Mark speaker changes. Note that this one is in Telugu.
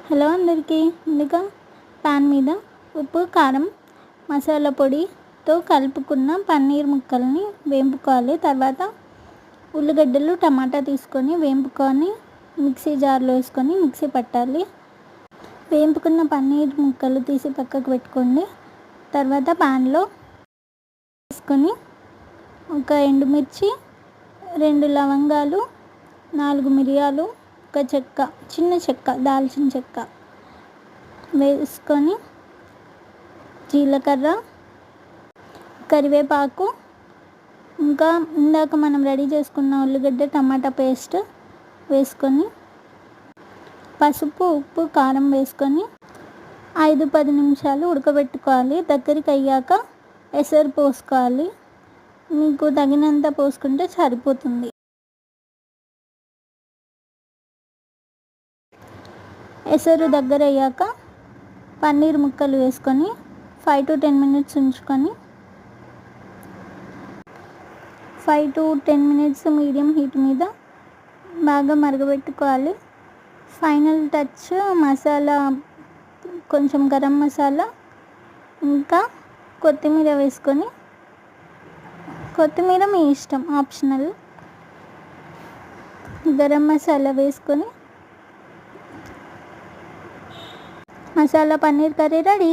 Speaker 1: హలో అందరికీ. ముందుగా పాన్ మీద ఉప్పు, కారం, మసాలా పొడితో కలుపుకున్న పన్నీర్ ముక్కల్ని వేపుకోవాలి. తర్వాత ఉల్లిగడ్డలు, టమాటా తీసుకొని వేపుకొని మిక్సీ జార్లో వేసుకొని మిక్సీ పట్టాలి. వేపుకున్న పన్నీర్ ముక్కలు తీసి పక్కకు పెట్టుకోండి. తర్వాత పాన్లో వేసుకొని ఒక ఎండుమిర్చి, 2 లవంగాలు, 4 మిరియాలు, ఒక చెక్క, చిన్న చెక్క, దాల్చిన చెక్క వేసుకొని జీలకర్ర, కరివేపాకు, ఇంకా ఇందాక మనం రెడీ చేసుకున్న ఉల్లిగడ్డ టమాటా పేస్ట్ వేసుకొని పసుపు, ఉప్పు, కారం వేసుకొని 5-10 నిమిషాలు ఉడకబెట్టుకోవాలి. దగ్గరికి అయ్యాక ఎసరు పోసుకోవాలి. మీకు తగినంత పోసుకుంటే సరిపోతుంది. ఎసరు దగ్గర అయ్యాక పన్నీర్ ముక్కలు వేసుకొని 5-10 మినిట్స్ ఉంచుకొని 5-10 మినిట్స్ మీడియం హీట్ మీద బాగా మరగబెట్టుకోవాలి. ఫైనల్ టచ్ మసాలా, కొంచెం గరం మసాలా, ఇంకా కొత్తిమీర వేసుకొని, కొత్తిమీర మీ ఇష్టం, ఆప్షనల్. గరం మసాలా వేసుకొని మసాలా పన్నీర్ కర్రీ రెడీ.